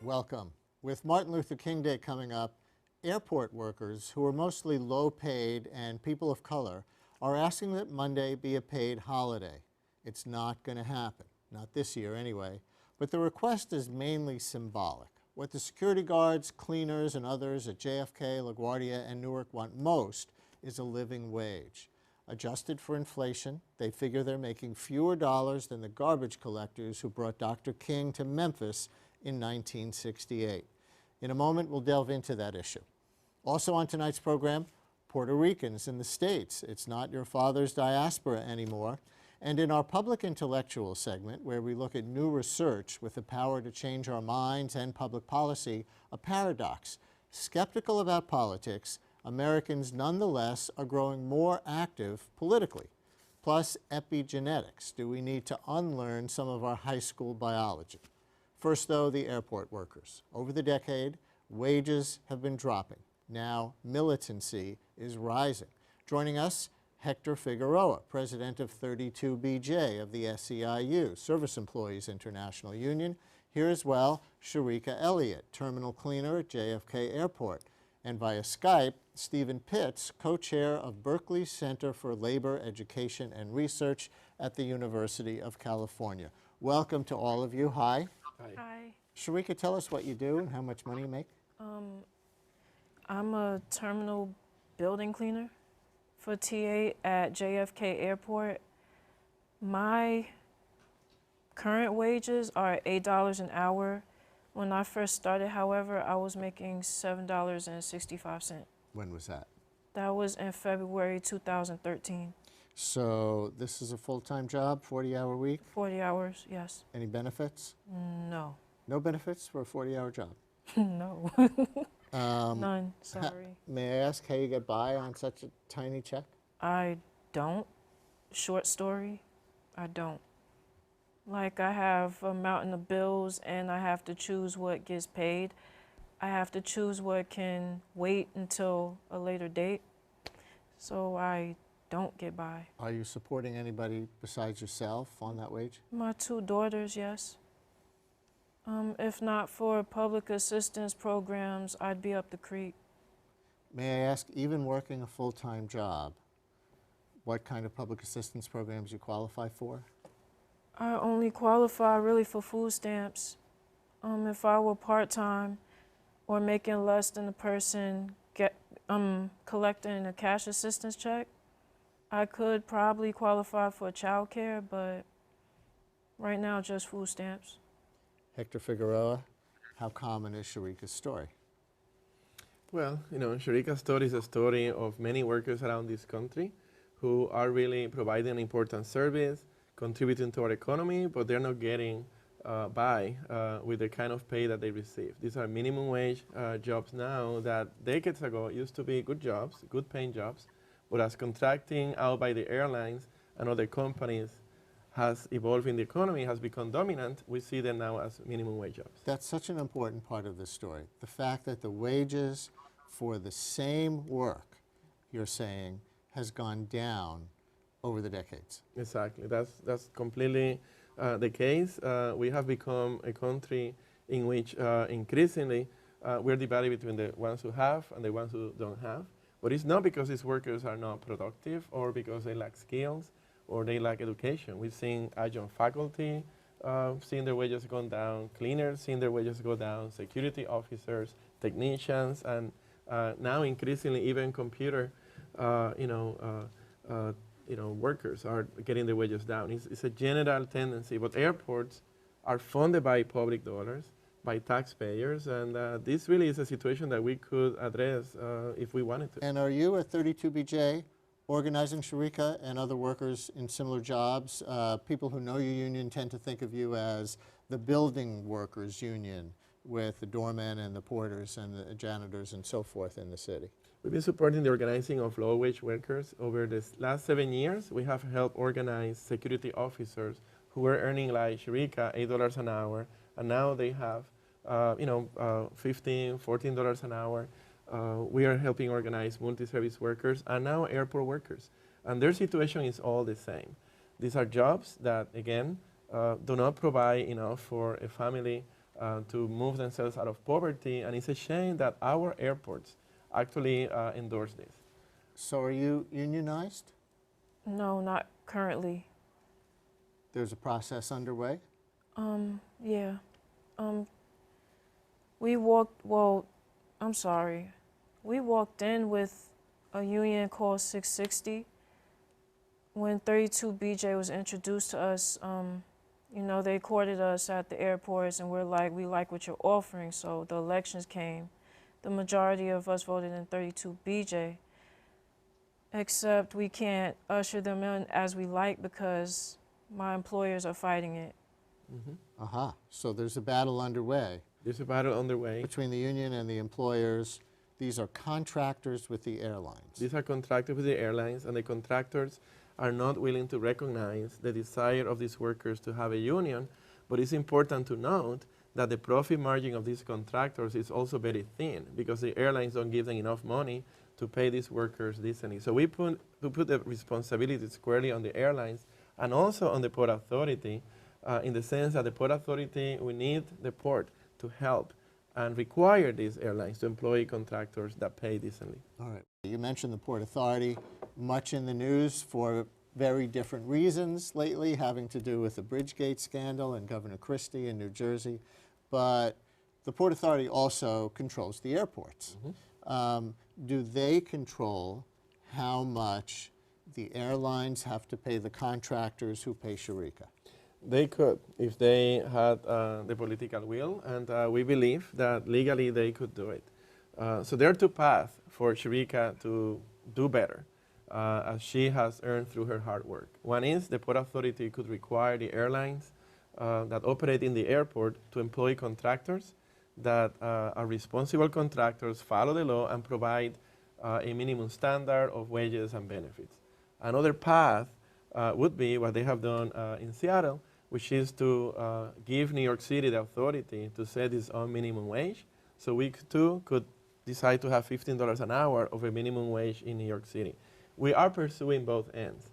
Welcome. With Martin Luther King Day coming up, airport workers, who are mostly low-paid and people of color, are asking that Monday be a paid holiday. It's not going to happen, not this year anyway, but the request is mainly symbolic. What the security guards, cleaners, and others at JFK, LaGuardia, and Newark want most is a living wage. Adjusted for inflation, they figure they're making fewer dollars than the garbage collectors who brought Dr. King to Memphis in 1968. In a moment, we'll delve into that issue. Also on tonight's program, Puerto Ricans in the States. It's not your father's diaspora anymore. And in our public intellectual segment, where we look at new research with the power to change our minds and public policy, a paradox. Skeptical about politics, Americans nonetheless are growing more active politically. Plus, epigenetics. Do we need to unlearn some of our high school biology? First, though, the airport workers. Over the decade, wages have been dropping. Now, militancy is rising. Joining us, Hector Figueroa, president of 32BJ of the SEIU, Service Employees International Union. Here as well, Shareeka Eliot, terminal cleaner at JFK Airport. And via Skype, Stephen Pitts, co-chair of Berkeley Center for Labor, Education, and Research at the University of California. Welcome to all of you. Hi. Hi. Shareeka, tell us what you do and how much money you make. I'm a terminal building cleaner for TA at JFK Airport. My current wages are $8 an hour. When I first started, however, I was making $7.65. When was that? That was in February 2013. So this is a full-time job, 40-hour week? 40 hours, yes. Any benefits? No. No benefits for a 40-hour job? No. None, sorry. May I ask how you get by on such a tiny check? I don't. Short story, I don't. Like, I have a mountain of bills and I have to choose what gets paid. I have to choose what can wait until a later date. So I don't get by. Are you supporting anybody besides yourself on that wage? My 2 daughters, yes. If not for public assistance programs, I'd be up the creek. May I ask, even working a full-time job, what kind of public assistance programs you qualify for? I only qualify really for food stamps. If I were part-time or making less than the person collecting a cash assistance check, I could probably qualify for child care, but right now just food stamps. Hector Figueroa, how common is Shareeka's story? Well, Shareeka's story is a story of many workers around this country who are really providing an important service, contributing to our economy, but they're not getting by with the kind of pay that they receive. These are minimum wage jobs now that decades ago used to be good jobs, good paying jobs, but as contracting out by the airlines and other companies has evolved in the economy, has become dominant, we see them now as minimum wage jobs. That's such an important part of this story. The fact that the wages for the same work, you're saying, has gone down over the decades. Exactly. That's completely the case. We have become a country in which increasingly we're divided between the ones who have and the ones who don't have. But it's not because these workers are not productive or because they lack skills or they lack education. We've seen adjunct faculty seeing their wages go down, cleaners seeing their wages go down, security officers, technicians, and now increasingly even computer workers are getting their wages down. It's a general tendency, but airports are funded by public dollars, by taxpayers, and this really is a situation that we could address if we wanted to. And are you at 32BJ organizing, Shareeka, and other workers in similar jobs? People who know your union tend to think of you as the building workers union with the doormen and the porters and the janitors and so forth in the city. We've been supporting the organizing of low-wage workers. Over the last 7 years, we have helped organize security officers who were earning, like Shareeka, $8 an hour, and now they have $15, $14 an hour. We are helping organize multi-service workers and now airport workers. And their situation is all the same. These are jobs that, again, do not provide enough for a family to move themselves out of poverty. And it's a shame that our airports actually endorse this. So are you unionized? No, not currently. There's a process underway? Yeah. We walked, well, I'm sorry. We walked in with a union called 660. When 32BJ was introduced to us, you know, they courted us at the airports and we're like, we like what you're offering. So the elections came. The majority of us voted in 32BJ, except we can't usher them in as we like because my employers are fighting it. Aha. So there's a battle underway There's a battle underway. between the union and the employers. These are contractors with the airlines. These are contracted with the airlines, and the contractors are not willing to recognize the desire of these workers to have a union. But it's important to note that the profit margin of these contractors is also very thin because the airlines don't give them enough money to pay these workers decently. So we put the responsibility squarely on the airlines and also on the Port Authority, in the sense that the Port Authority, we need the port to help and require these airlines to employ contractors that pay decently. All right. You mentioned the Port Authority, much in the news for very different reasons lately, having to do with the Bridgegate scandal and Governor Christie in New Jersey. But the Port Authority also controls the airports. Do they control how much the airlines have to pay the contractors who pay Shareeka? They could, if they had the political will, and we believe that legally they could do it. So there are two paths for Shareeka to do better, as she has earned through her hard work. One is the Port Authority could require the airlines that operate in the airport to employ contractors that are responsible contractors, follow the law, and provide a minimum standard of wages and benefits. Another path would be what they have done in Seattle, which is to give New York City the authority to set its own minimum wage. So we too could decide to have $15 an hour of a minimum wage in New York City. We are pursuing both ends.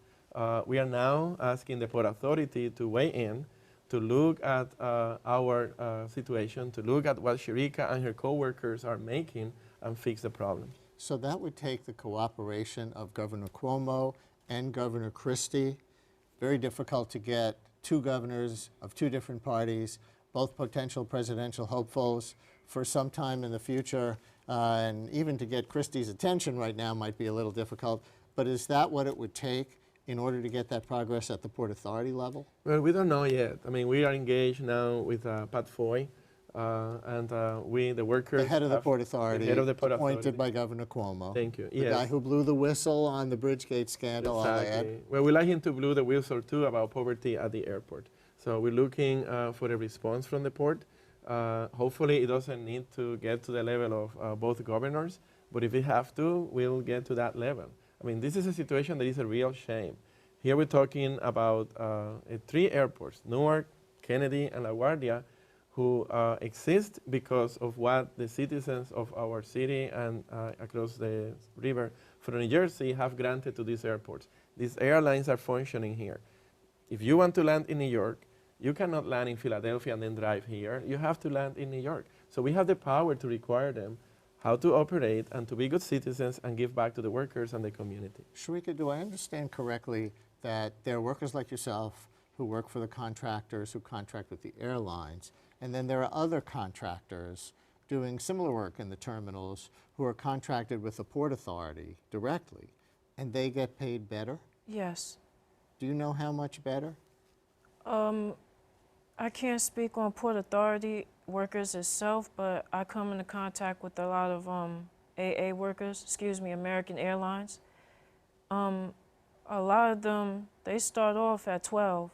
We are now asking the Port Authority to weigh in, to look at our situation, to look at what Shareeka and her co-workers are making and fix the problem. So that would take the cooperation of Governor Cuomo and Governor Christie. Very difficult to get two governors of two different parties, both potential presidential hopefuls for some time in the future, and even to get Christie's attention right now might be a little difficult. But is that what it would take in order to get that progress at the Port Authority level? Well, we don't know yet. I mean, we are engaged now with Pat Foy, and we, the workers. The head of the Port Authority, the head of the Port appointed Authority by Governor Cuomo. Thank you. The Yes. guy who blew the whistle on the Bridgegate scandal, I'll add. Exactly. Well, we like him to blow the whistle too about poverty at the airport. So we're looking for a response from the port. Hopefully it doesn't need to get to the level of both governors, but if we have to, we'll get to that level. I mean, this is a situation that is a real shame. Here we're talking about 3 airports, Newark, Kennedy, and LaGuardia, who exist because of what the citizens of our city and across the river from New Jersey have granted to these airports. These airlines are functioning here. If you want to land in New York, you cannot land in Philadelphia and then drive here. You have to land in New York. So we have the power to require them how to operate and to be good citizens and give back to the workers and the community. Shareeka, do I understand correctly that there are workers like yourself who work for the contractors who contract with the airlines, and then there are other contractors doing similar work in the terminals who are contracted with the Port Authority directly, and they get paid better? Yes. Do you know how much better? I can't speak on Port Authority workers itself, but I come into contact with a lot of AA workers, American Airlines. A lot of them, they start off at 12,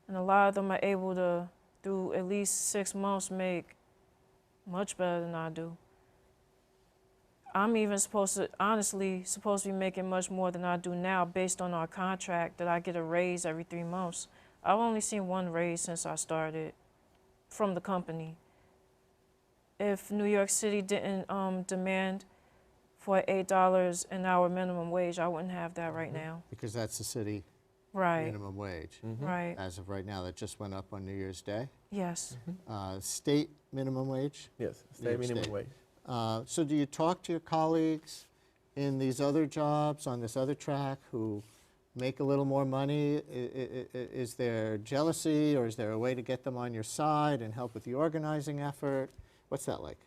and a lot of them are able to, through at least 6 months, make much better than I do. I'm even honestly supposed to be making much more than I do now based on our contract that I get a raise every 3 months. I've only seen 1 raise since I started from the company. If New York City didn't demand for $8 an hour minimum wage, I wouldn't have that right now. Because that's the city Right. minimum wage. Right. As of right now, that just went up on New Year's Day. Yes. State minimum wage? Yes, New York state minimum State. wage. So do you talk to your colleagues in these other jobs, on this other track, who make a little more money? Is there jealousy, or is there a way to get them on your side and help with the organizing effort? What's that like?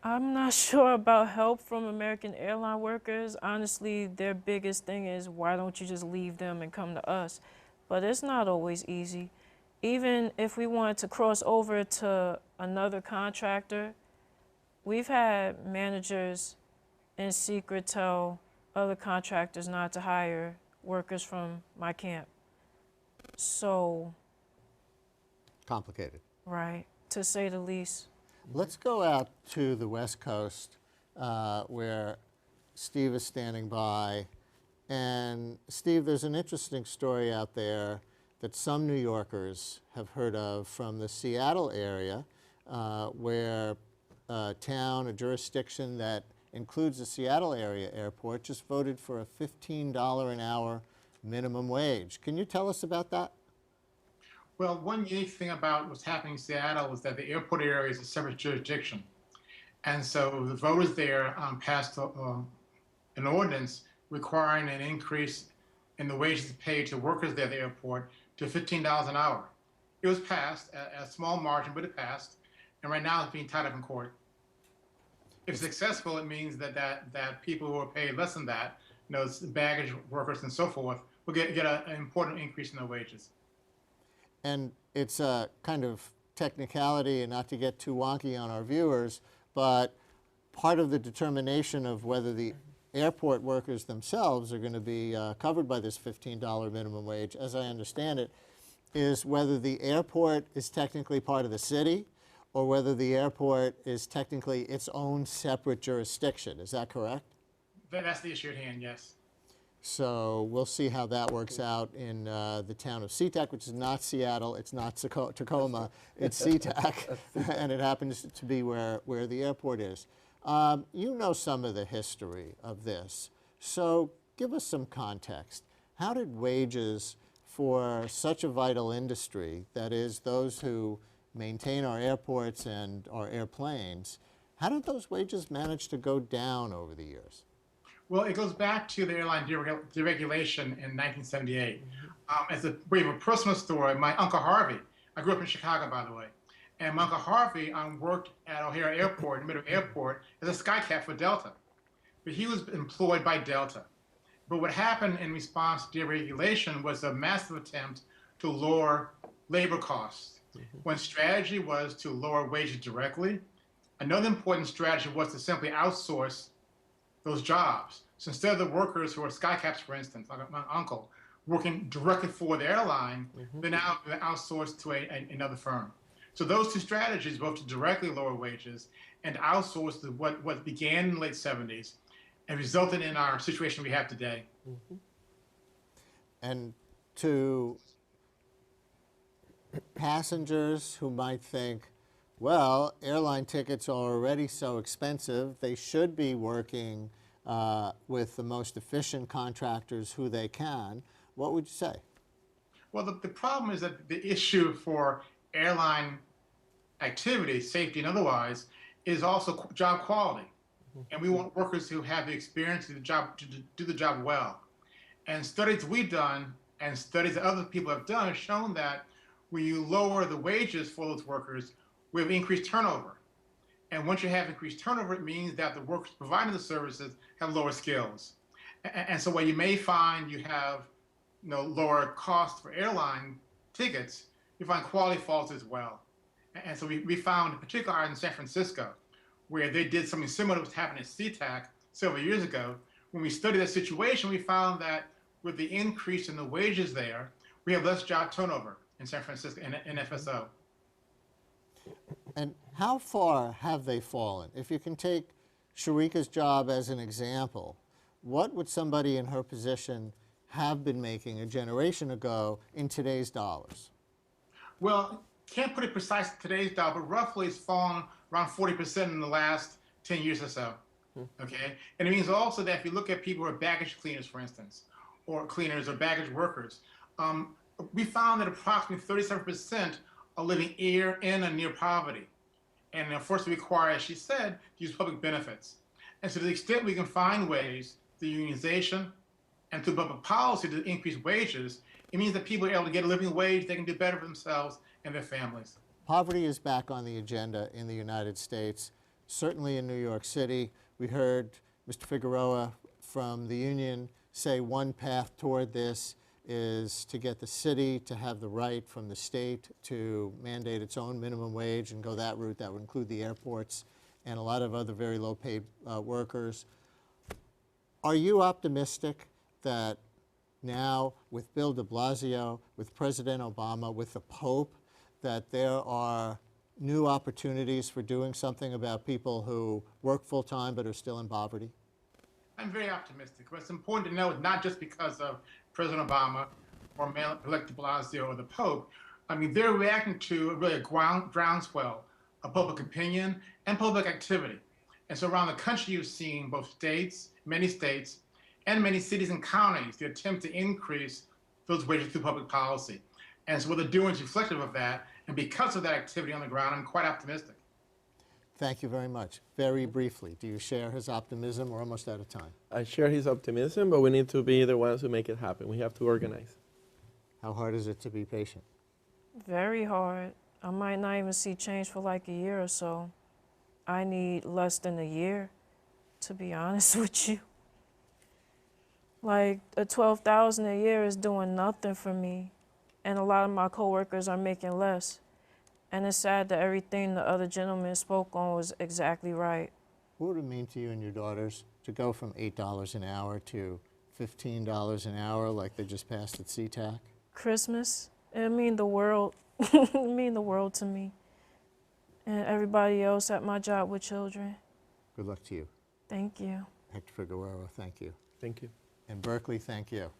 I'm not sure about help from American airline workers. Honestly, their biggest thing is, why don't you just leave them and come to us? But it's not always easy. Even if we wanted to cross over to another contractor, we've had managers in secret tell other contractors not to hire workers from my camp. So, Complicated. right, to say the least. Let's go out to the West Coast, where Steve is standing by. And Steve, there's an interesting story out there that some New Yorkers have heard of from the Seattle area, where a town, a jurisdiction that includes the Seattle area airport, just voted for a $15 an hour minimum wage. Can you tell us about that? Well, one unique thing about what's happening in Seattle is that the airport area is a separate jurisdiction. And so the voters there passed an ordinance requiring an increase in the wages paid to workers there at the airport to $15 an hour. It was passed at a small margin, but it passed. And right now it's being tied up in court. If successful, it means that people who are paid less than that, baggage workers and so forth, will get an important increase in their wages. And it's a kind of technicality, and not to get too wonky on our viewers, but part of the determination of whether the airport workers themselves are going to be covered by this $15 minimum wage, as I understand it, is whether the airport is technically part of the city or whether the airport is technically its own separate jurisdiction. Is that correct? That's the issue at hand, yes. So we'll see how that works out in the town of SeaTac, which is not Seattle, it's not Tacoma, it's SeaTac, and it happens to be where the airport is. You know some of the history of this, so give us some context. How did wages for such a vital industry, that is those who maintain our airports and our airplanes, how did those wages manage to go down over the years? Well, it goes back to the airline deregulation in 1978. As a brief personal story, my Uncle Harvey, I grew up in Chicago, by the way, and my Uncle Harvey worked at O'Hare Airport, Middle Airport, as a skycap for Delta. But he was employed by Delta. But what happened in response to deregulation was a massive attempt to lower labor costs. One strategy was to lower wages directly. Another important strategy was to simply outsource those jobs. So instead of the workers who are skycaps, for instance, like my uncle, working directly for the airline, they're now outsourced to another firm. So those two strategies, both to directly lower wages and to outsource what began in the late 70s, and resulted in our situation we have today. And to passengers who might think, well, airline tickets are already so expensive, they should be working with the most efficient contractors who they can, what would you say? Well, the problem is that the issue for airline activity, safety and otherwise, is also job quality. And we want workers who have the experience to do the job well. And studies we've done and studies that other people have done have shown that when you lower the wages for those workers, we have increased turnover. And once you have increased turnover, it means that the workers providing the services have lower skills. And so what you may find, you have lower costs for airline tickets, you find quality falls as well. And so we found, in particular in San Francisco, where they did something similar to what's happening at SeaTac several years ago. When we studied that situation, we found that with the increase in the wages there, we have less job turnover in San Francisco, in FSO. And how far have they fallen? If you can take Shareeka's job as an example, what would somebody in her position have been making a generation ago in today's dollars? Well, can't put it precise in today's dollar, but roughly it's fallen around 40% in the last 10 years or so. Okay? And it means also that if you look at people who are baggage cleaners, for instance, or cleaners or baggage workers, we found that approximately 37% are living in and near poverty. And unfortunately require, as she said, to use public benefits. And so to the extent we can find ways through unionization and through public policy to increase wages, it means that people are able to get a living wage, they can do better for themselves and their families. Poverty is back on the agenda in the United States, certainly in New York City. We heard Mr. Figueroa from the union say one path toward this is to get the city to have the right from the state to mandate its own minimum wage and go that route. That would include the airports and a lot of other very low-paid workers. Are you optimistic that now with Bill de Blasio, with President Obama, with the Pope, that there are new opportunities for doing something about people who work full-time but are still in poverty? I'm very optimistic. What's important to know is not just because of President Obama or Mayor-elect de Blasio or the Pope. I mean, they're reacting to really a groundswell of public opinion and public activity. And so around the country, you've seen both states, many states, and many cities and counties, the attempt to increase those wages through public policy. And so what they're doing is reflective of that. And because of that activity on the ground, I'm quite optimistic. Thank you very much. Very briefly, do you share his optimism? We're almost out of time. I share his optimism, but we need to be the ones who make it happen. We have to organize. How hard is it to be patient? Very hard. I might not even see change for like a year or so. I need less than a year, to be honest with you. Like, a $12,000 a year is doing nothing for me, and a lot of my coworkers are making less. And it's sad that everything the other gentleman spoke on was exactly right. What would it mean to you and your daughters to go from $8 an hour to $15 an hour like they just passed at CTAC? Christmas, it mean the world. It mean the world to me. And everybody else at my job with children. Good luck to you. Thank you. Hector Figueroa, thank you. Thank you. And Berkeley, thank you.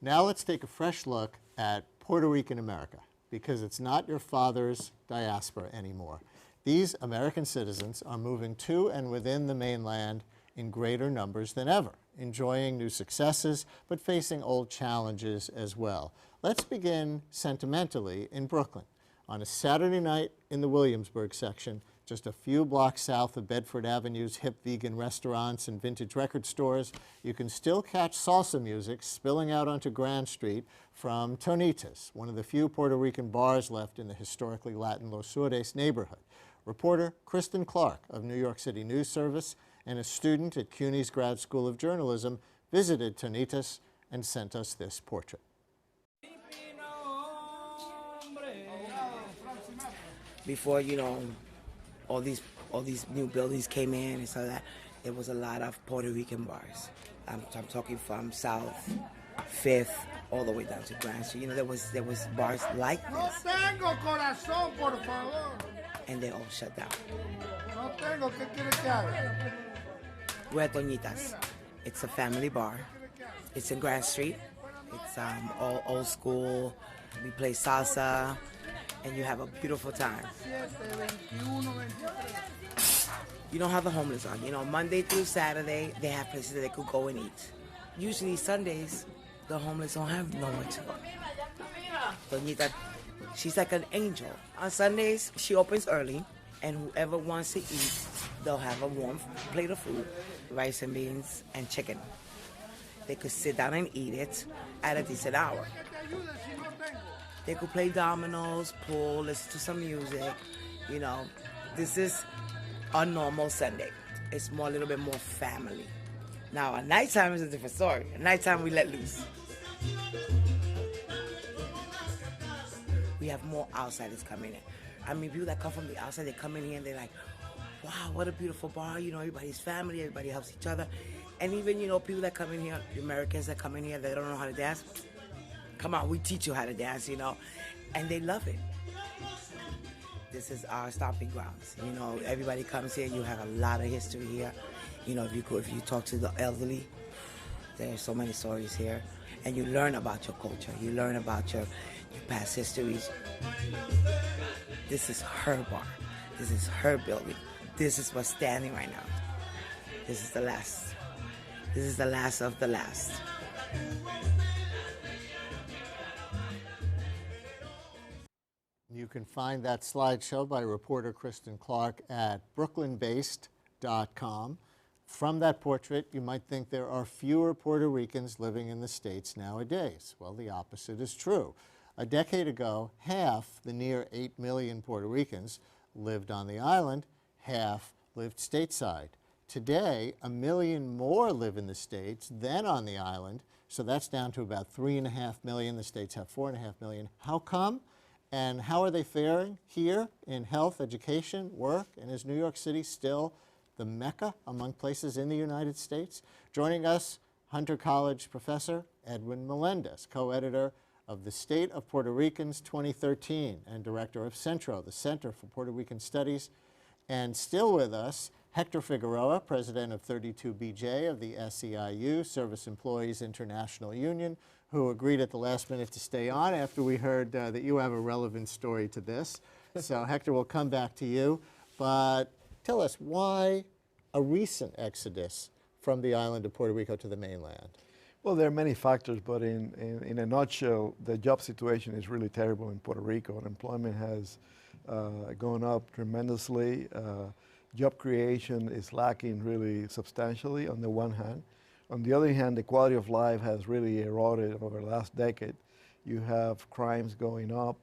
Now let's take a fresh look at Puerto Rican America, because it's not your father's diaspora anymore. These American citizens are moving to and within the mainland in greater numbers than ever, enjoying new successes, but facing old challenges as well. Let's begin sentimentally in Brooklyn. On a Saturday night in the Williamsburg section, just a few blocks south of Bedford Avenue's hip vegan restaurants and vintage record stores, you can still catch salsa music spilling out onto Gran Street from Tonitas, one of the few Puerto Rican bars left in the historically Latin Los Sures neighborhood. Reporter Kristen Clark of New York City News Service and a student at CUNY's Grad School of Journalism visited Tonitas and sent us this portrait. Before, all these new buildings came in and so that there was a lot of Puerto Rican bars. I'm talking from South, Fifth, all the way down to Gran. So there was bars like this. No tengo corazón, por favor. And they all shut down. No tengo, ¿qué quiere que haga? We're at Doñitas. It's a family bar. It's in Grand Street. It's all old school. We play salsa, and you have a beautiful time. You don't have the homeless on. Monday through Saturday, they have places that they could go and eat. Usually Sundays, the homeless don't have nowhere to go. Doñita, she's like an angel. On Sundays, she opens early, and whoever wants to eat, they'll have a warm plate of food, rice and beans, and chicken. They could sit down and eat it at a decent hour. They could play dominoes, pool, listen to some music. This is a normal Sunday. It's a little bit more family. Now, at nighttime is a different story. At nighttime, we let loose. We have more outsiders coming in. I mean, people that come from the outside, they come in here and they're like, wow, what a beautiful bar. Everybody's family, everybody helps each other. And even, people that come in here, the Americans that come in here, they don't know how to dance. Come on, we teach you how to dance, and they love it. This is our stomping grounds. Everybody comes here. You have a lot of history here. If you talk to the elderly, there are so many stories here, and you learn about your culture. You learn about your past histories. This is her bar. This is her building. This is what's standing right now. This is the last. This is the last of the last. You can find that slideshow by reporter Kristen Clark at brooklynbased.com. From that portrait, you might think there are fewer Puerto Ricans living in the States nowadays. Well, the opposite is true. A decade ago, half the near 8 million Puerto Ricans lived on the island, half lived stateside. Today, 1 million more live in the States than on the island, so that's down to about 3.5 million. The States have 4.5 million. How come? And how are they faring here in health, education, work? And is New York City still the Mecca among places in the United States? Joining us, Hunter College professor Edwin Melendez, co-editor of The State of Puerto Ricans 2013 and director of Centro, the Center for Puerto Rican Studies. And still with us, Hector Figueroa, president of 32BJ of the SEIU, Service Employees International Union, who agreed at the last minute to stay on after we heard that you have a relevant story to this. So Hector, we'll come back to you. But tell us, why a recent exodus from the island of Puerto Rico to the mainland? Well, there are many factors, but in a nutshell, the job situation is really terrible in Puerto Rico. Unemployment has gone up tremendously. Job creation is lacking really substantially on the one hand. On the other hand, the quality of life has really eroded over the last decade. You have crimes going up,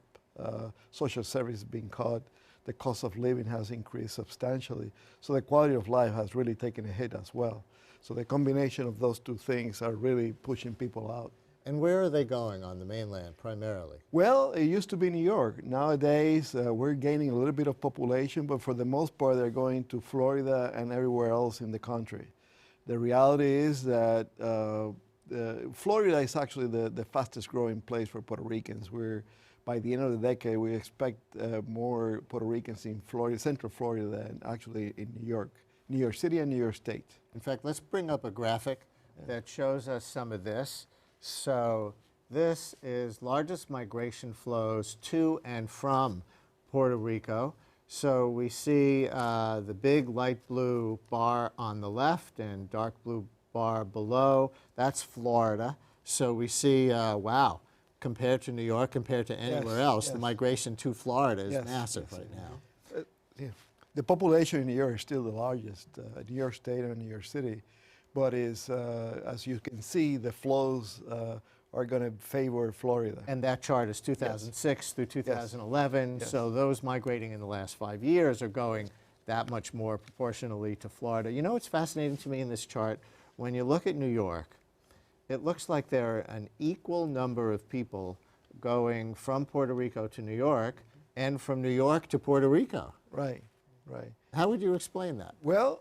social services being cut, the cost of living has increased substantially. So the quality of life has really taken a hit as well. So the combination of those two things are really pushing people out. And where are they going on the mainland primarily? Well, it used to be New York. Nowadays, we're gaining a little bit of population, but for the most part, they're going to Florida and everywhere else in the country. The reality is that Florida is actually the fastest growing place for Puerto Ricans. By the end of the decade, we expect more Puerto Ricans in Florida, Central Florida, than actually in New York City and New York State. In fact, let's bring up a graphic that shows us some of this. So this is largest migration flows to and from Puerto Rico. So we see the big light blue bar on the left and dark blue bar below. That's Florida. So we see, wow, compared to New York, compared to anywhere else, the migration to Florida is massive right now. Yeah. The population in New York is still the largest, New York State and New York City, but is, as you can see, the flows are going to favor Florida. And that chart is 2006 through 2011, so those migrating in the last 5 years are going that much more proportionally to Florida. You know what's fascinating to me in this chart? When you look at New York, it looks like there are an equal number of people going from Puerto Rico to New York and from New York to Puerto Rico. Right, right. How would you explain that? Well,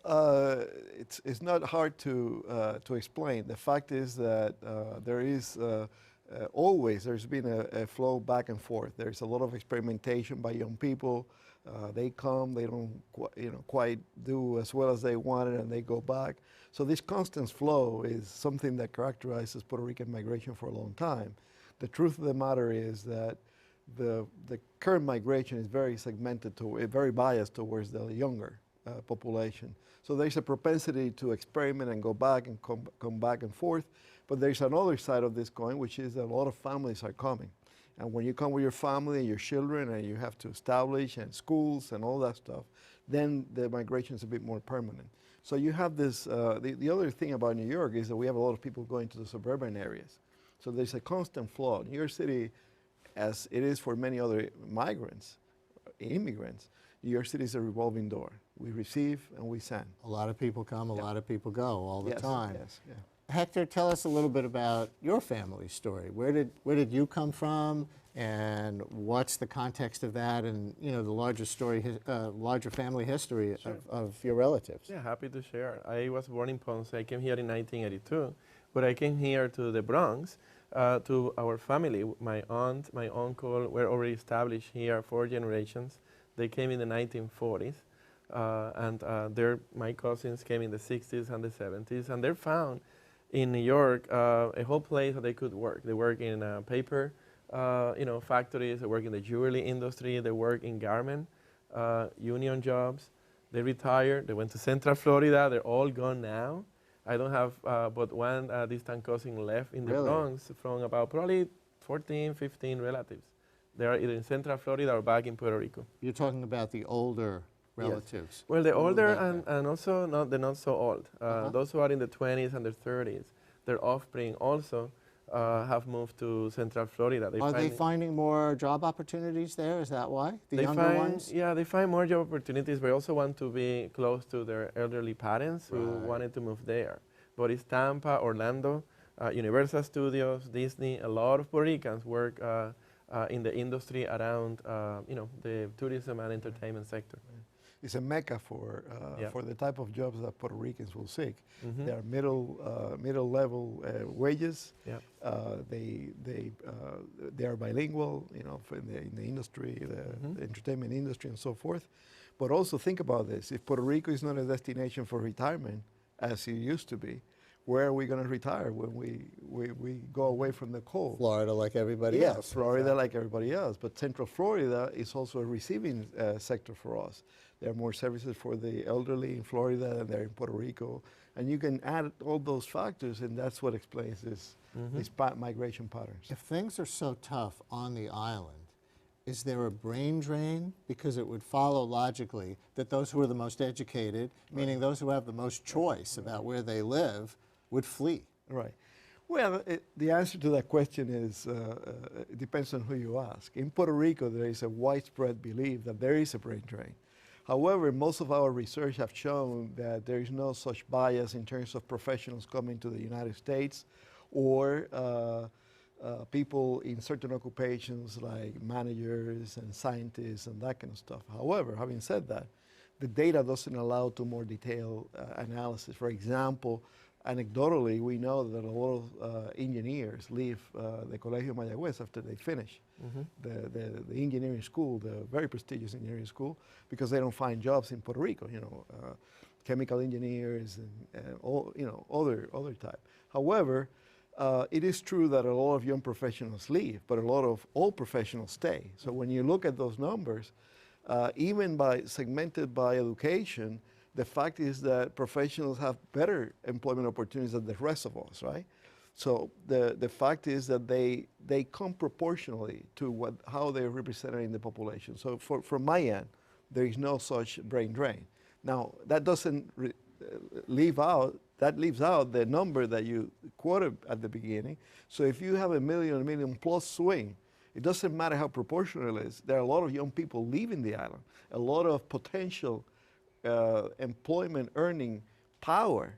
it's not hard to explain. The fact is that there is there's been a flow back and forth. There's a lot of experimentation by young people. They come, they don't quite do as well as they wanted, and they go back. So this constant flow is something that characterizes Puerto Rican migration for a long time. The truth of the matter is that the current migration is very segmented, very biased towards the younger population. So there's a propensity to experiment and go back and come back and forth. But there's another side of this coin, which is that a lot of families are coming. And when you come with your family and your children and you have to establish and schools and all that stuff, then the migration is a bit more permanent. So you have this, the other thing about New York is that we have a lot of people going to the suburban areas. So there's a constant flow. New York City, as it is for many other migrants, immigrants, New York City is a revolving door. We receive and we send. A lot of people come, a lot of people go all the time. Yes, yeah. Hector, tell us a little bit about your family story. Where did you come from, and what's the context of that, and the larger story, larger family history of your relatives? Yeah, happy to share. I was born in Ponce. I came here in 1982, but I came here to the Bronx to our family. My aunt, my uncle were already established here 4 generations. They came in the 1940s, and my cousins came in the 60s and the 70s, and they're found in New York a whole place that they could work. They work in paper, factories. They work in the jewelry industry. They work in garment, union jobs. They retired. They went to Central Florida. They're all gone now. I don't have but one distant cousin left in the Bronx from about probably 14, 15 relatives They are either in Central Florida or back in Puerto Rico. You're talking about the older relatives. Well, the Who are older back there. and also not the not so old. Those who are in the 20s and the 30s, their offspring also have moved to Central Florida. Are they finding more job opportunities there? Is that why? The they younger find, ones? Yeah, they find more job opportunities, but also want to be close to their elderly parents who Right. wanted to move there. But it's Tampa, Orlando, Universal Studios, Disney. A lot of Puerto Ricans work in the industry around, the tourism and entertainment sector. It's a mecca for the type of jobs that Puerto Ricans will seek. They are middle level wages. Yep. They are bilingual, in the industry, the entertainment industry, and so forth. But also think about this: if Puerto Rico is not a destination for retirement, as it used to be, where are we going to retire when we go away from the cold? Florida, like everybody Yes, else. Florida like everybody else, but Central Florida is also a receiving sector for us. There are more services for the elderly in Florida than there in Puerto Rico, and you can add all those factors, and that's what explains these migration patterns. If things are so tough on the island, is there a brain drain? Because it would follow logically that those who are the most educated, meaning those who have the most choice about where they live, would flee. Right. Well, the answer to that question is it depends on who you ask. In Puerto Rico, there is a widespread belief that there is a brain drain. However, most of our research have shown that there is no such bias in terms of professionals coming to the United States or people in certain occupations like managers and scientists and that kind of stuff. However, having said that, the data doesn't allow to more detailed analysis. For example, anecdotally, we know that a lot of engineers leave the Colegio Mayagüez after they finish the engineering school, the very prestigious engineering school, because they don't find jobs in Puerto Rico. Chemical engineers and all, other type. However, it is true that a lot of young professionals leave, but a lot of old professionals stay. So when you look at those numbers, even segmented by education, the fact is that professionals have better employment opportunities than the rest of us, right? So the fact is that they come proportionally to how they're represented in the population. So from my end, there is no such brain drain. Now, that doesn't leaves out the number that you quoted at the beginning. So if you have a million plus swing, it doesn't matter how proportional it is. There are a lot of young people leaving the island, a lot of potential employment earning power,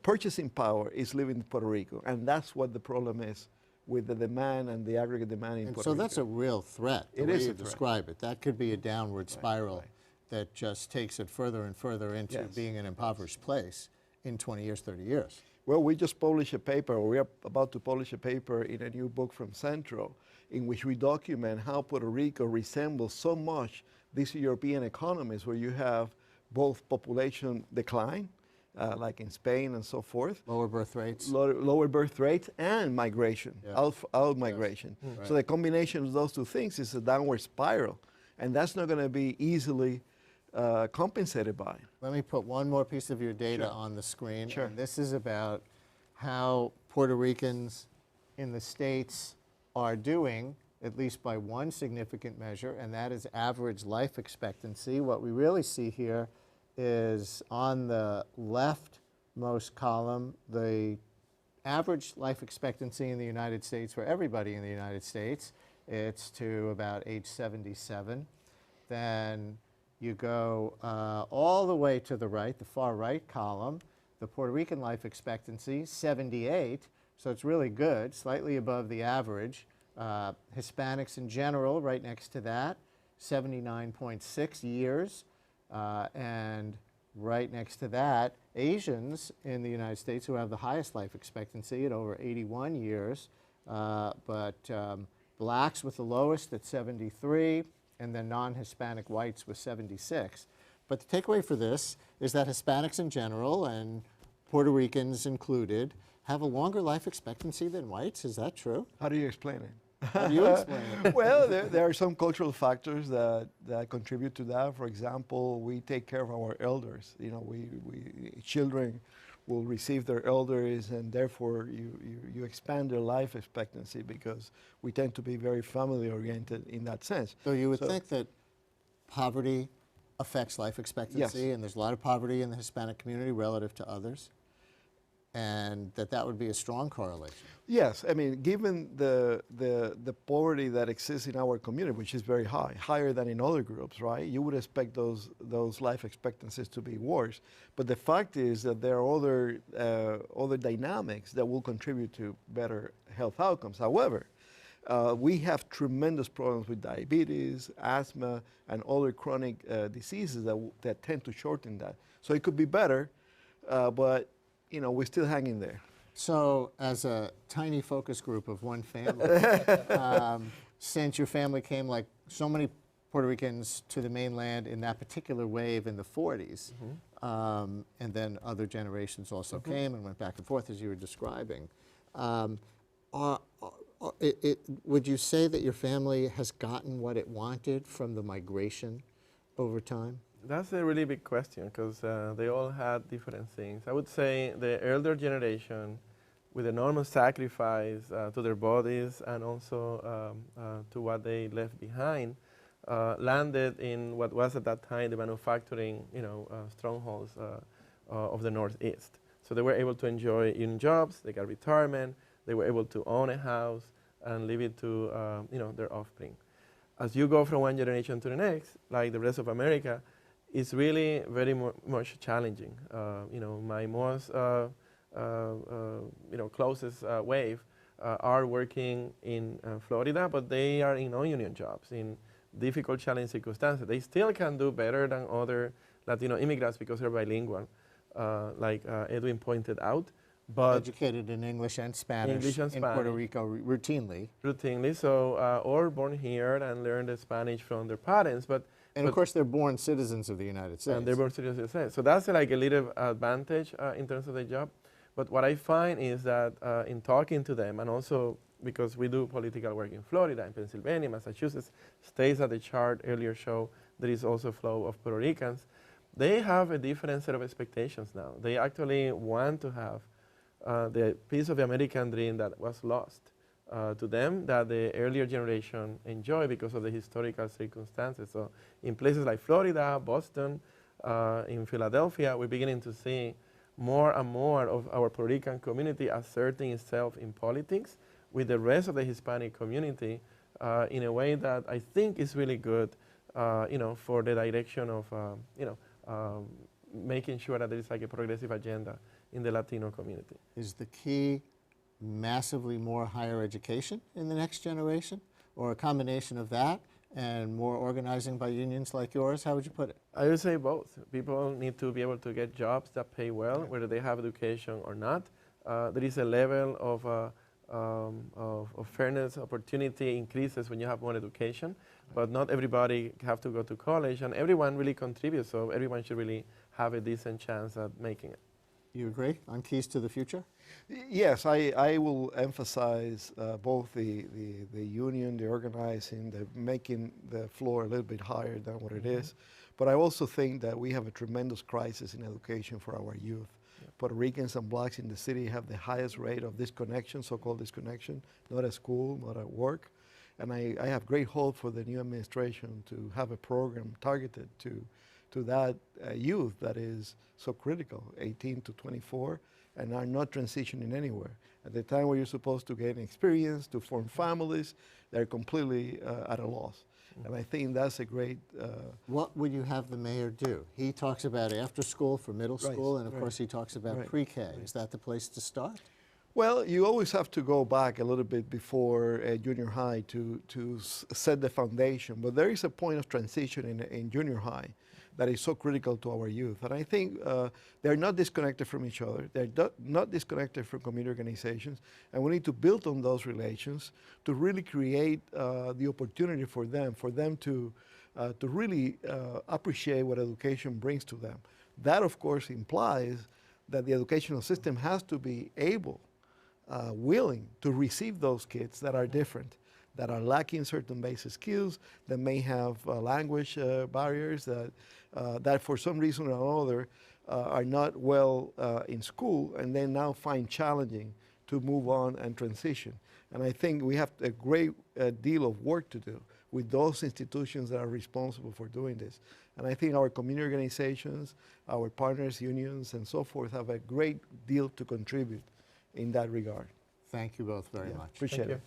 purchasing power is leaving Puerto Rico. And that's what the problem is with the demand and the aggregate demand in Puerto Rico. So that's a real threat, the It way is you a threat. describe it. That could be a downward spiral that just takes it further and further into being an impoverished place in 20 years, 30 years. Well, we just published a paper, or we are about to publish a paper in a new book from Centro, in which we document how Puerto Rico resembles so much these European economies where you have both population decline, like in Spain and so forth. Lower birth rates. Lower birth rates and migration, Yeah. out migration. Right. So the combination of those two things is a downward spiral, and that's not going to be easily compensated by. Let me put one more piece of your data Sure. on the screen. Sure. And this is about how Puerto Ricans in the States are doing, at least by one significant measure, and that is average life expectancy. What we really see here is on the leftmost column, the average life expectancy in the United States for everybody in the United States. It's to about age 77. Then you go all the way to the right, the far right column, the Puerto Rican life expectancy, 78, so it's really good, slightly above the average. Hispanics in general, right next to that, 79.6 years. And right next to that, Asians in the United States who have the highest life expectancy at over 81 years, but blacks with the lowest at 73, and then non-Hispanic whites with 76. But the takeaway for this is that Hispanics in general, and Puerto Ricans included, have a longer life expectancy than whites. Is that true? How do you explain it? How do you explain it? Well, there are some cultural factors that contribute to that. For example, we take care of our elders. We children will receive their elders, and therefore you expand their life expectancy, because we tend to be very family oriented in that sense. So you would think that poverty affects life expectancy, and there's a lot of poverty in the Hispanic community relative to others, and that would be a strong correlation. Yes, I mean, given the poverty that exists in our community, which is very high, higher than in other groups, right? You would expect those life expectancies to be worse. But the fact is that there are other dynamics that will contribute to better health outcomes. However, we have tremendous problems with diabetes, asthma, and other chronic diseases that tend to shorten that. So it could be better, but we're still hanging there. So as a tiny focus group of one family, since your family came like so many Puerto Ricans to the mainland in that particular wave in the 40s, and then other generations also came and went back and forth as you were describing, would you say that your family has gotten what it wanted from the migration over time? That's a really big question, because they all had different things. I would say the elder generation, with enormous sacrifice to their bodies and also to what they left behind, landed in what was at that time the manufacturing, strongholds of the Northeast. So they were able to enjoy union jobs, they got retirement, they were able to own a house and leave it to their offspring. As you go from one generation to the next, like the rest of America, it's really very much challenging. My most closest wave are working in Florida, but they are in non-union jobs, in difficult, challenging circumstances. They still can do better than other Latino immigrants because they're bilingual, like Edwin pointed out. But educated in English and Spanish in Puerto Rico routinely. Routinely, so or born here and learn the Spanish from their parents, but of course they're born citizens of the United States. And they're born citizens of the United States. So that's like a little advantage in terms of the job. But what I find is that in talking to them, and also because we do political work in Florida, in Pennsylvania, Massachusetts, states that the chart earlier show there is also a flow of Puerto Ricans, they have a different set of expectations now. They actually want to have the piece of the American dream that was lost to them, that the earlier generation enjoyed because of the historical circumstances. So in places like Florida, Boston, in Philadelphia, we're beginning to see more and more of our Puerto Rican community asserting itself in politics with the rest of the Hispanic community in a way that I think is really good, for the direction of, making sure that there is like a progressive agenda in the Latino community. Is the key massively more higher education in the next generation, or a combination of that and more organizing by unions like yours? How would you put it? I would say both. People need to be able to get jobs that pay well, whether they have education or not. There is a level of fairness, opportunity increases when you have more education, but not everybody have to go to college, and everyone really contributes, so everyone should really have a decent chance at making it. You agree on keys to the future? Yes, I will emphasize both the union, the organizing, the making the floor a little bit higher than what it is. But I also think that we have a tremendous crisis in education for our youth. Puerto Ricans and blacks in the city have the highest rate of disconnection, so-called disconnection, not at school, not at work. And I have great hope for the new administration to have a program targeted to that youth that is so critical, 18 to 24, and are not transitioning anywhere. At the time where you're supposed to gain experience, to form families, they're completely at a loss. And I think that's a great... What would you have the mayor do? He talks about after school for middle school, and of course he talks about pre-K. Is that the place to start? Well, you always have to go back a little bit before junior high to set the foundation. But there is a point of transition in junior high that is so critical to our youth. And I think they're not disconnected from each other. They're not disconnected from community organizations. And we need to build on those relations to really create the opportunity for them to really appreciate what education brings to them. That, of course, implies that the educational system has to be able, willing to receive those kids that are different, that are lacking certain basic skills, that may have language barriers, that for some reason or another are not well in school and then now find challenging to move on and transition. And I think we have a great deal of work to do with those institutions that are responsible for doing this. And I think our community organizations, our partners, unions, and so forth have a great deal to contribute in that regard. Thank you both very much. Appreciate it.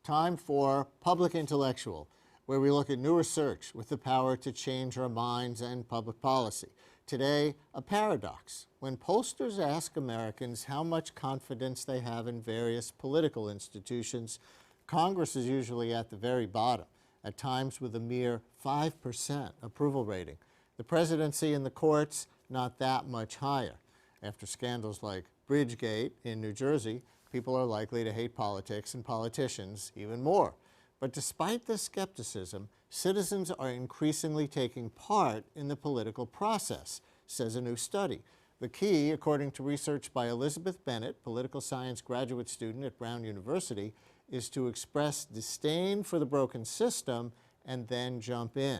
Time for Public Intellectual, where we look at new research with the power to change our minds and public policy. Today, a paradox. When pollsters ask Americans how much confidence they have in various political institutions, Congress is usually at the very bottom, at times with a mere 5% approval rating. The presidency and the courts, not that much higher. After scandals like Bridgegate in New Jersey, people are likely to hate politics and politicians even more. But despite this skepticism, citizens are increasingly taking part in the political process, says a new study. The key, according to research by Elizabeth Bennett, political science graduate student at Brown University, is to express disdain for the broken system and then jump in.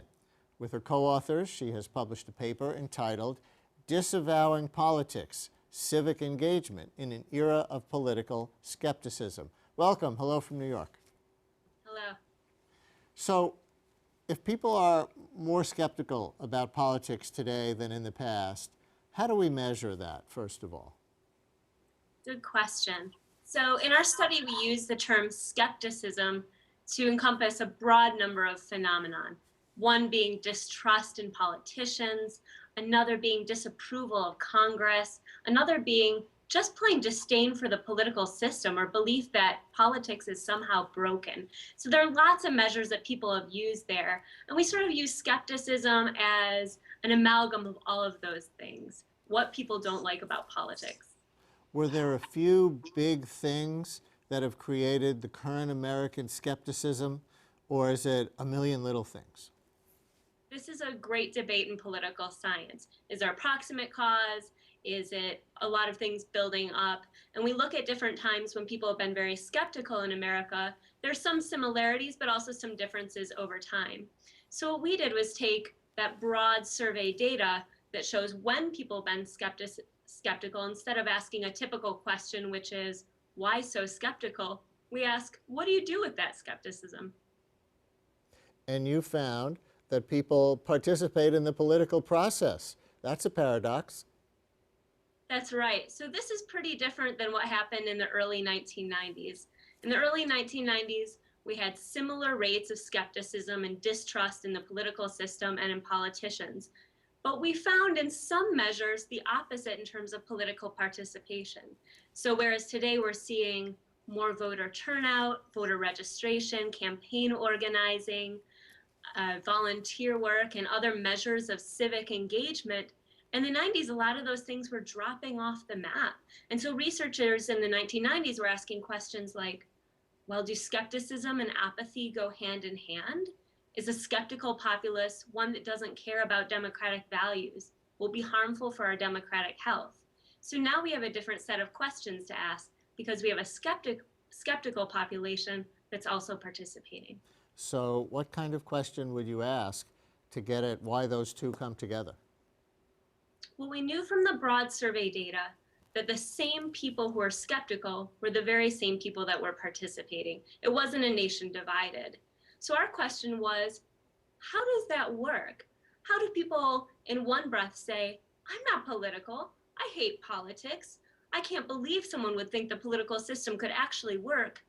With her co-authors, she has published a paper entitled Disavowing Politics, Civic Engagement in an Era of Political Skepticism. Welcome. Hello from New York. Hello. So, if people are more skeptical about politics today than in the past, how do we measure that, first of all? Good question. So in our study, we use the term skepticism to encompass a broad number of phenomenon. One being distrust in politicians, another being disapproval of Congress, another being just plain disdain for the political system or belief that politics is somehow broken. So there are lots of measures that people have used there. And we sort of use skepticism as an amalgam of all of those things, what people don't like about politics. Were there a few big things that have created the current American skepticism, or is it a million little things? This is a great debate in political science. Is there a proximate cause? Is it a lot of things building up? And we look at different times when people have been very skeptical in America. There's some similarities, but also some differences over time. So what we did was take that broad survey data that shows when people have been skeptical, instead of asking a typical question, which is, why so skeptical? We ask, what do you do with that skepticism? And you found that people participate in the political process. That's a paradox. That's right. So this is pretty different than what happened in the early 1990s. In the early 1990s, we had similar rates of skepticism and distrust in the political system and in politicians. But we found in some measures the opposite in terms of political participation. So whereas today we're seeing more voter turnout, voter registration, campaign organizing, volunteer work, and other measures of civic engagement, in the 90s, a lot of those things were dropping off the map. And so researchers in the 1990s were asking questions like, well, do skepticism and apathy go hand in hand? Is a skeptical populace one that doesn't care about democratic values, will be harmful for our democratic health? So now we have a different set of questions to ask because we have a skeptical population that's also participating. So what kind of question would you ask to get at why those two come together? Well, we knew from the broad survey data that the same people who were skeptical were the very same people that were participating. It wasn't a nation divided. So our question was, how does that work? How do people in one breath say, I'm not political, I hate politics, I can't believe someone would think the political system could actually work,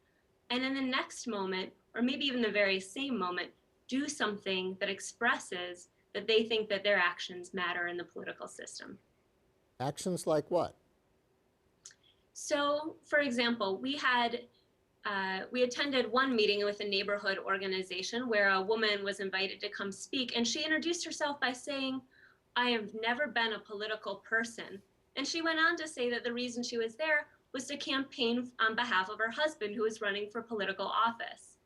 and in the next moment, or maybe even the very same moment, do something that expresses that they think that their actions matter in the political system. Actions like what? So, for example, we attended one meeting with a neighborhood organization where a woman was invited to come speak, and she introduced herself by saying, I have never been a political person. And she went on to say that the reason she was there was to campaign on behalf of her husband, who was running for political office.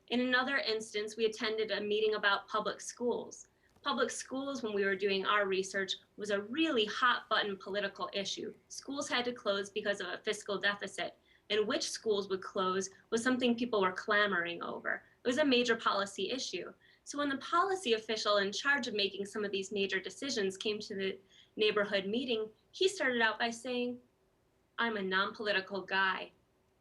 In another instance, we attended a meeting about public schools. Public schools, when we were doing our research, was a really hot button political issue. Schools had to close because of a fiscal deficit, and which schools would close was something people were clamoring over. It was a major policy issue. So when the policy official in charge of making some of these major decisions came to the neighborhood meeting, he started out by saying, I'm a non-political guy,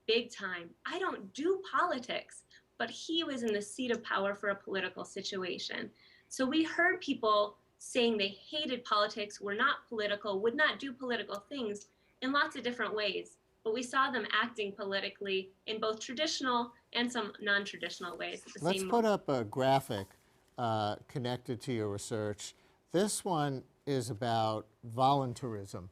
big time. I don't do politics, but he was in the seat of power for a political situation. So we heard people saying they hated politics, were not political, would not do political things in lots of different ways. But we saw them acting politically in both traditional and some non-traditional ways at the Let's same put moment. up a graphic connected to your research. This one is about volunteerism.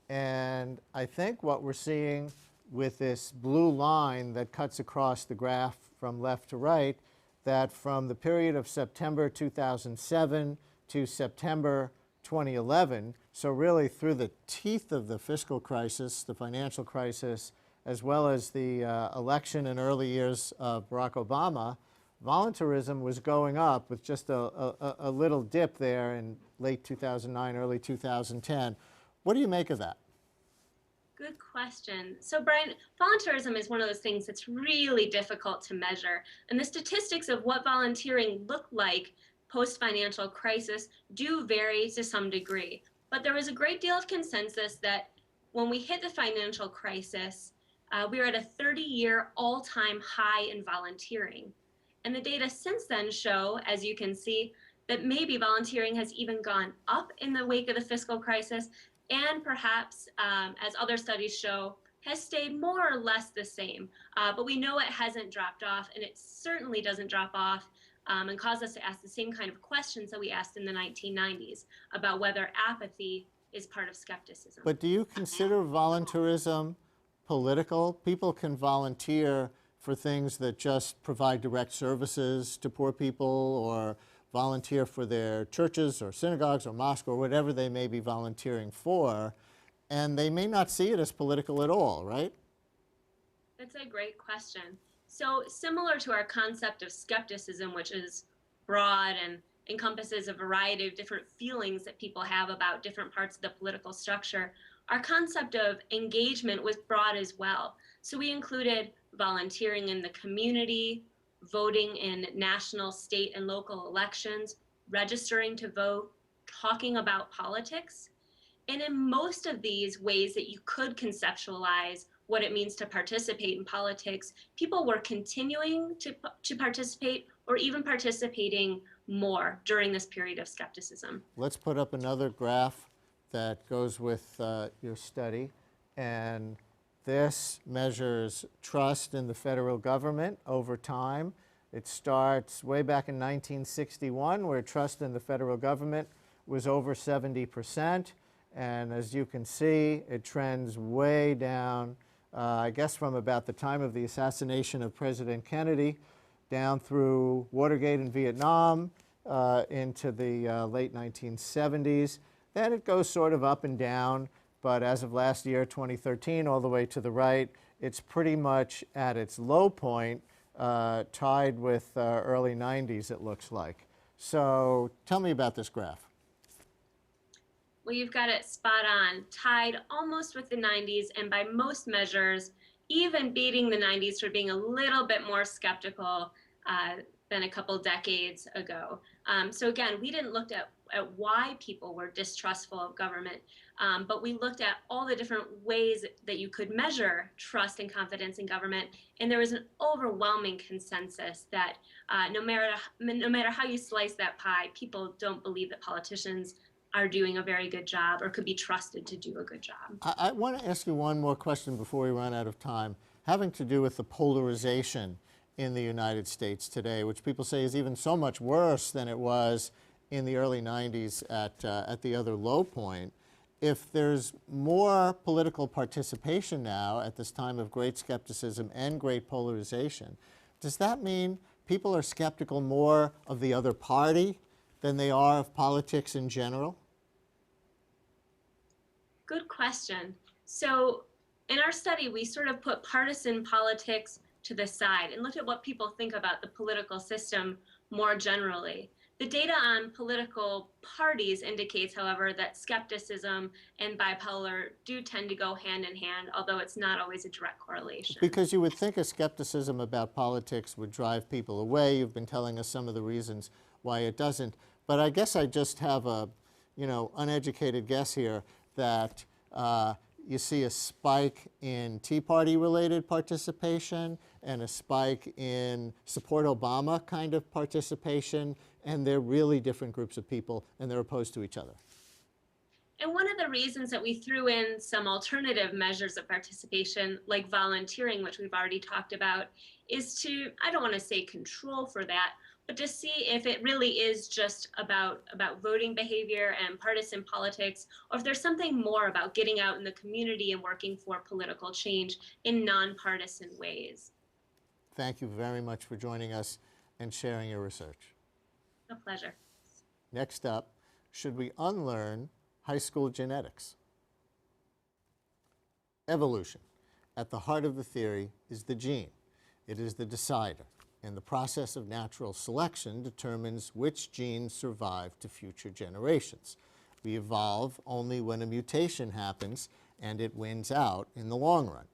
And I think what we're seeing with this blue line that cuts across the graph from left to right, that from the period of September 2007 to September 2011, so really through the teeth of the fiscal crisis, the financial crisis, as well as the election and early years of Barack Obama, volunteerism was going up with just a little dip there in late 2009, early 2010. What do you make of that? Good question. So Brian, volunteerism is one of those things that's really difficult to measure. And the statistics of what volunteering looked like post-financial crisis do vary to some degree. But there was a great deal of consensus that when we hit the financial crisis, we were at a 30-year all-time high in volunteering. And the data since then show, as you can see, that maybe volunteering has even gone up in the wake of the fiscal crisis, and perhaps, as other studies show, has stayed more or less the same. But we know it hasn't dropped off, and it certainly doesn't drop off and cause us to ask the same kind of questions that we asked in the 1990s about whether apathy is part of skepticism. But do you consider volunteerism political? People can volunteer for things that just provide direct services to poor people, or volunteer for their churches or synagogues or mosques or whatever they may be volunteering for, and they may not see it as political at all, right? That's a great question. So similar to our concept of skepticism, which is broad and encompasses a variety of different feelings that people have about different parts of the political structure, our concept of engagement was broad as well. So we included volunteering in the community, voting in national, state, and local elections, registering to vote, talking about politics. And in most of these ways that you could conceptualize what it means to participate in politics, people were continuing to participate or even participating more during this period of skepticism. Let's put up another graph that goes with your study. And this measures trust in the federal government over time. It starts way back in 1961, where trust in the federal government was over 70%. And as you can see, it trends way down, I guess from about the time of the assassination of President Kennedy down through Watergate and Vietnam into the late 1970s. Then it goes sort of up and down, but as of last year, 2013, all the way to the right, it's pretty much at its low point, tied with early 90s, it looks like. So tell me about this graph. Well, you've got it spot on, tied almost with the 90s, and by most measures, even beating the 90s for being a little bit more skeptical than a couple decades ago. So again, we didn't look at why people were distrustful of government, but we looked at all the different ways that you could measure trust and confidence in government, and there was an overwhelming consensus that no matter how you slice that pie, people don't believe that politicians are doing a very good job or could be trusted to do a good job. I want to ask you one more question before we run out of time, having to do with the polarization in the United States today, which people say is even so much worse than it was in the early 90s at the other low point. If there's more political participation now at this time of great skepticism and great polarization, does that mean people are skeptical more of the other party than they are of politics in general? Good question. So in our study, we sort of put partisan politics to the side and looked at what people think about the political system more generally. The data on political parties indicates, however, that skepticism and bipolar do tend to go hand in hand, although it's not always a direct correlation. Because you would think a skepticism about politics would drive people away. You've been telling us some of the reasons why it doesn't. But I guess I just have a, uneducated guess here that you see a spike in Tea Party-related participation and a spike in support Obama kind of participation, and they're really different groups of people, and they're opposed to each other. And one of the reasons that we threw in some alternative measures of participation, like volunteering, which we've already talked about, is to, I don't want to say control for that, but to see if it really is just about voting behavior and partisan politics, or if there's something more about getting out in the community and working for political change in nonpartisan ways. Thank you very much for joining us and sharing your research. A pleasure. Next up, should we unlearn high school genetics? Evolution. At the heart of the theory is the gene. It is the decider, and the process of natural selection determines which genes survive to future generations. We evolve only when a mutation happens and it wins out in the long run.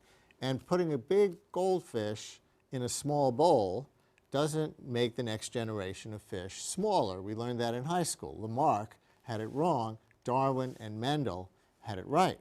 And putting a big goldfish in a small bowl doesn't make the next generation of fish smaller. We learned that in high school. Lamarck had it wrong. Darwin and Mendel had it right.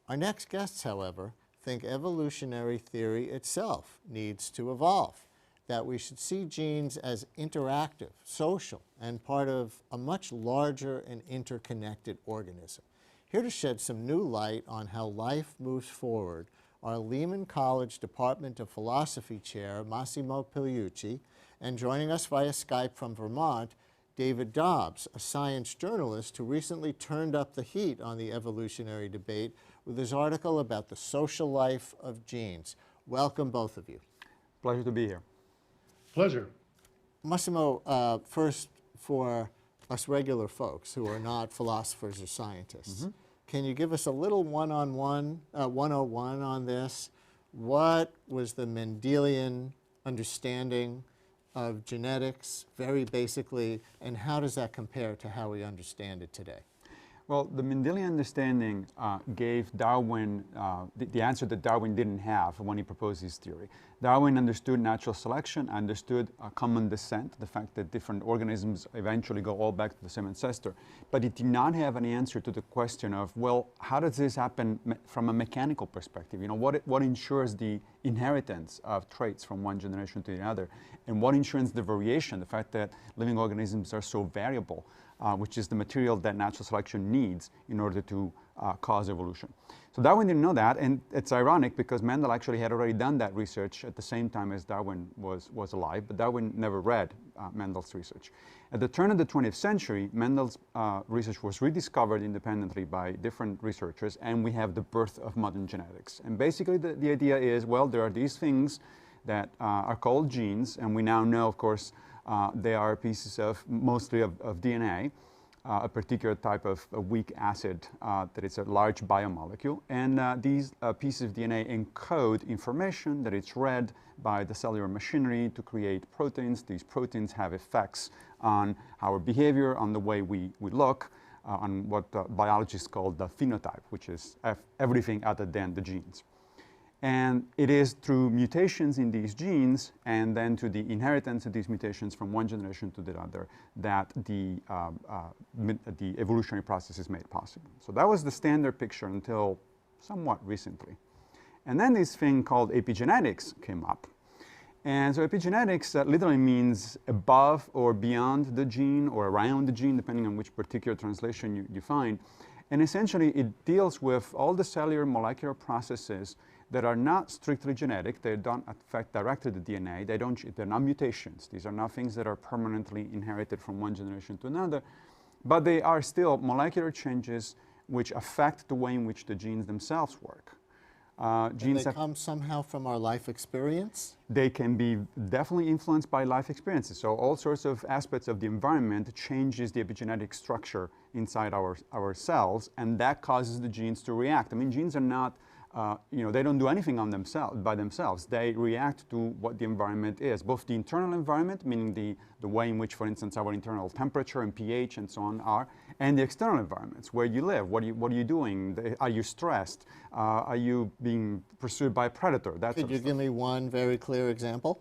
Our next guests, however, think evolutionary theory itself needs to evolve, that we should see genes as interactive, social, and part of a much larger and interconnected organism. Here to shed some new light on how life moves forward are Lehman College Department of Philosophy Chair Massimo Pigliucci, and joining us via Skype from Vermont, David Dobbs, a science journalist who recently turned up the heat on the evolutionary debate with his article about the social life of genes. Welcome, both of you. Pleasure to be here. Pleasure. Massimo, first, for us regular folks who are not philosophers or scientists, can you give us a little one-on-one, 101 on this? What was the Mendelian understanding of genetics, very basically, and how does that compare to how we understand it today? Well, the Mendelian understanding gave Darwin the answer that Darwin didn't have when he proposed his theory. Darwin understood natural selection, understood common descent, the fact that different organisms eventually go all back to the same ancestor, but he did not have an answer to the question of, well, how does this happen from a mechanical perspective? You know, what ensures the inheritance of traits from one generation to the other, and what ensures the variation, the fact that living organisms are so variable, which is the material that natural selection needs in order to cause evolution. So Darwin didn't know that, and it's ironic because Mendel actually had already done that research at the same time as Darwin was alive, but Darwin never read Mendel's research. At the turn of the 20th century, Mendel's research was rediscovered independently by different researchers, and we have the birth of modern genetics. And basically the idea is, well, there are these things that are called genes, and we now know, of course, they are pieces of, mostly of DNA, a particular type of a weak acid that is a large biomolecule. And these pieces of DNA encode information that is read by the cellular machinery to create proteins. These proteins have effects on our behavior, on the way we look, on what biologists call the phenotype, which is everything other than the genes. And it is through mutations in these genes and then to the inheritance of these mutations from one generation to the other that the evolutionary process is made possible. So that was the standard picture until somewhat recently. And then this thing called epigenetics came up. And so epigenetics literally means above or beyond the gene or around the gene, depending on which particular translation you find. And essentially it deals with all the cellular molecular processes that are not strictly genetic. They don't affect directly the DNA. They're not mutations. These are not things that are permanently inherited from one generation to another, but they are still molecular changes which affect the way in which the genes themselves work. Genes come somehow from our life experience? They can be definitely influenced by life experiences. So all sorts of aspects of the environment changes the epigenetic structure inside our cells, and that causes the genes to react. I mean, genes are not they don't do anything on by themselves. They react to what the environment is, both the internal environment, meaning the way in which, for instance, our internal temperature and pH and so on are, and the external environments, where you live, what are you doing, are you stressed, are you being pursued by a predator, that Could you give me one very clear example?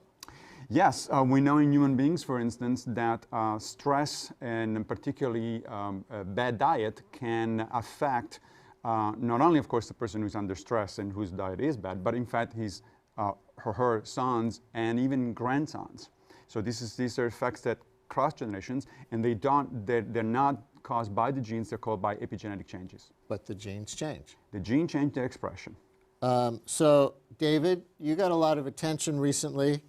Yes, we know in human beings, for instance, that stress and particularly a bad diet can affect not only, of course, the person who's under stress and whose diet is bad, but in fact his her sons and even grandsons. So these are effects that cross generations, and they're not caused by the genes, they're caused by epigenetic changes. But the genes change. The gene changed their expression. So, David, you got a lot of attention recently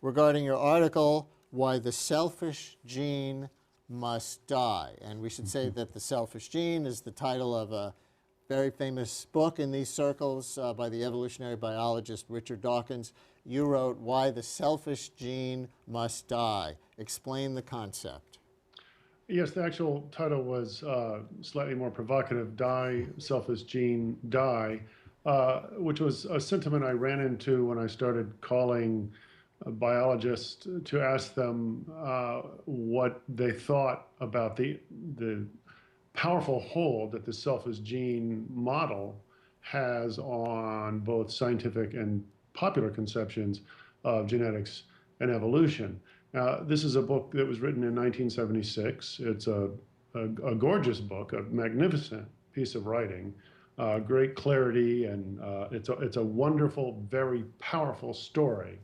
regarding your article, Why the Selfish Gene Must Die. And we should say that The Selfish Gene is the title of a very famous book in these circles by the evolutionary biologist Richard Dawkins. You wrote, Why the Selfish Gene Must Die. Explain the concept. Yes, the actual title was slightly more provocative, Die, Selfish Gene, Die, which was a sentiment I ran into when I started calling biologists to ask them what they thought about the powerful hold that the selfish gene model has on both scientific and popular conceptions of genetics and evolution. Now, this is a book that was written in 1976. It's a gorgeous book, a magnificent piece of writing, great clarity, and it's a wonderful, very powerful story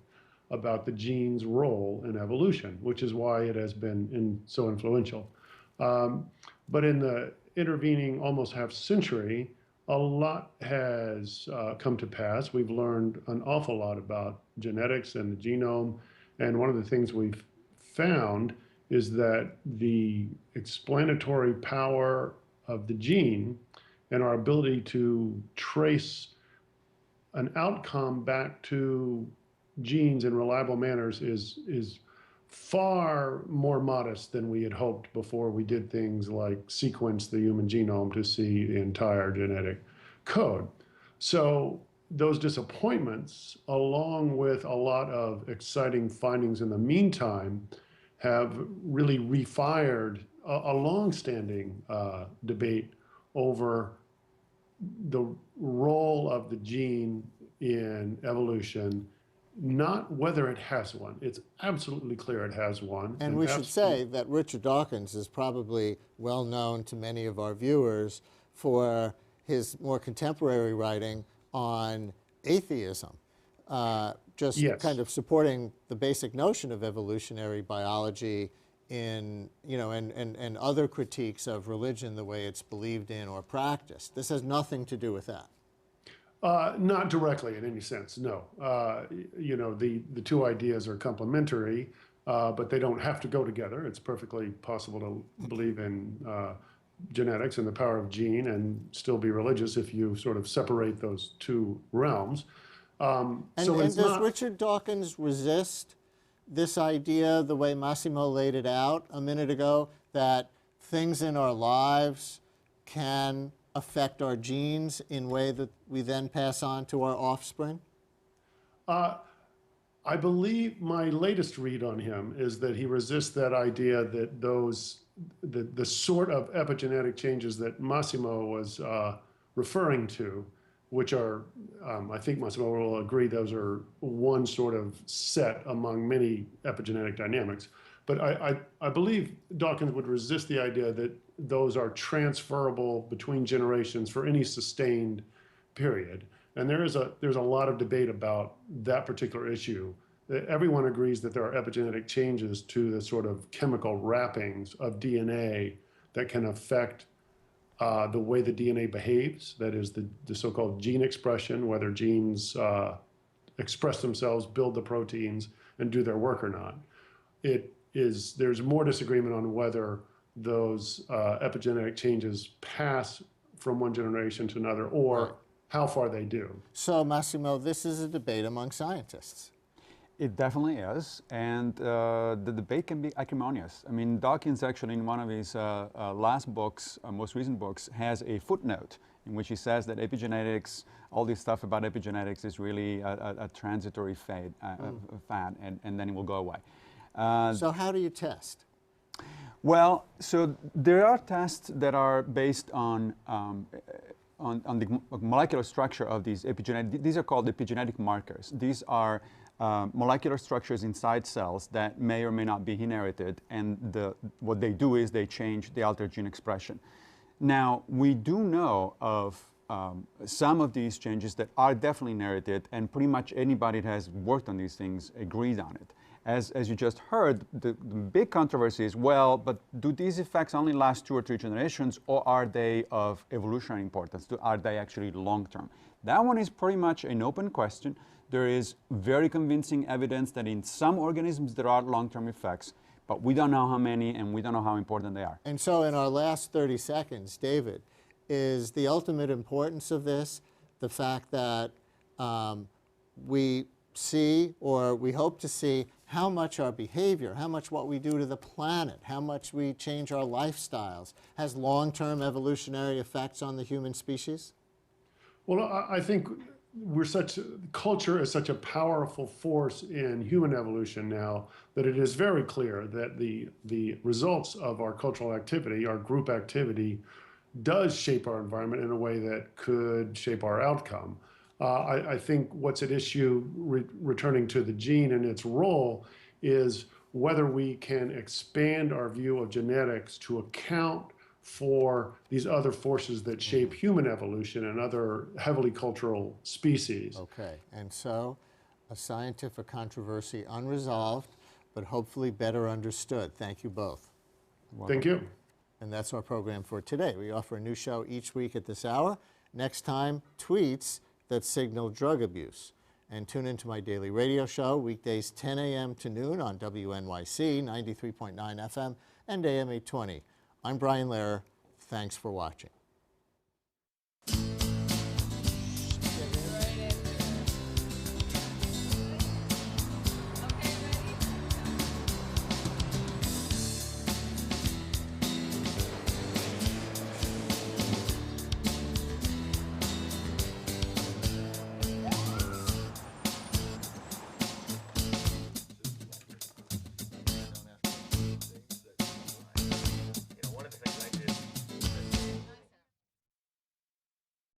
about the gene's role in evolution, which is why it has been so influential. But in the intervening almost half century, a lot has come to pass. We've learned an awful lot about genetics and the genome. And one of the things we've found is that the explanatory power of the gene and our ability to trace an outcome back to genes in reliable manners is far more modest than we had hoped before we did things like sequence the human genome to see the entire genetic code. So those disappointments, along with a lot of exciting findings in the meantime, have really refired a long-standing debate over the role of the gene in evolution, not whether it has one. It's absolutely clear it has one. And we should say that Richard Dawkins is probably well known to many of our viewers for his more contemporary writing on atheism, Yes. kind of supporting the basic notion of evolutionary biology in, and other critiques of religion, the way it's believed in or practiced. This has nothing to do with that. Not directly in any sense, no. The two ideas are complementary, but they don't have to go together. It's perfectly possible to believe in genetics and the power of gene and still be religious if you sort of separate those two realms. And does Richard Dawkins resist this idea, the way Massimo laid it out a minute ago, that things in our lives can affect our genes in a way that we then pass on to our offspring? I believe my latest read on him is that he resists that idea that the sort of epigenetic changes that Massimo was referring to, which are, I think Massimo will agree, those are one sort of set among many epigenetic dynamics. But I believe Dawkins would resist the idea that those are transferable between generations for any sustained period. And there's a lot of debate about that particular issue. Everyone agrees that there are epigenetic changes to the sort of chemical wrappings of DNA that can affect the way the DNA behaves, that is the so-called gene expression, whether genes express themselves, build the proteins, and do their work or not. There's more disagreement on whether those epigenetic changes pass from one generation to another or how far they do. So, Massimo, this is a debate among scientists. It definitely is, and the debate can be acrimonious. I mean, Dawkins actually in one of his last books, most recent books, has a footnote in which he says that epigenetics, all this stuff about epigenetics is really a transitory fad, and then it will go away. So how do you test? Well, so there are tests that are based on the molecular structure of these epigenetic. These are called epigenetic markers. These are molecular structures inside cells that may or may not be inherited, and what they do is they change the altered gene expression. Now, we do know of some of these changes that are definitely inherited, and pretty much anybody that has worked on these things agrees on it. As you just heard, the big controversy is, well, but do these effects only last 2 or 3 generations, or are they of evolutionary importance? Are they actually long-term? That one is pretty much an open question. There is very convincing evidence that in some organisms there are long-term effects, but we don't know how many and we don't know how important they are. And so in our last 30 seconds, David, is the ultimate importance of this the fact that we see, or we hope to see, how much our behavior, how much what we do to the planet, how much we change our lifestyles has long-term evolutionary effects on the human species? Well, I think culture is such a powerful force in human evolution now that it is very clear that the results of our cultural activity, our group activity, does shape our environment in a way that could shape our outcome. I think what's at issue, returning to the gene and its role, is whether we can expand our view of genetics to account for these other forces that shape human evolution and other heavily cultural species. Okay, and so a scientific controversy unresolved, but hopefully better understood. Thank you both. Thank you. And that's our program for today. We offer a new show each week at this hour. Next time, tweets that signal drug abuse. And tune into my daily radio show, weekdays 10 a.m. to noon on WNYC 93.9 FM and AM 820. I'm Brian Lehrer. Thanks for watching.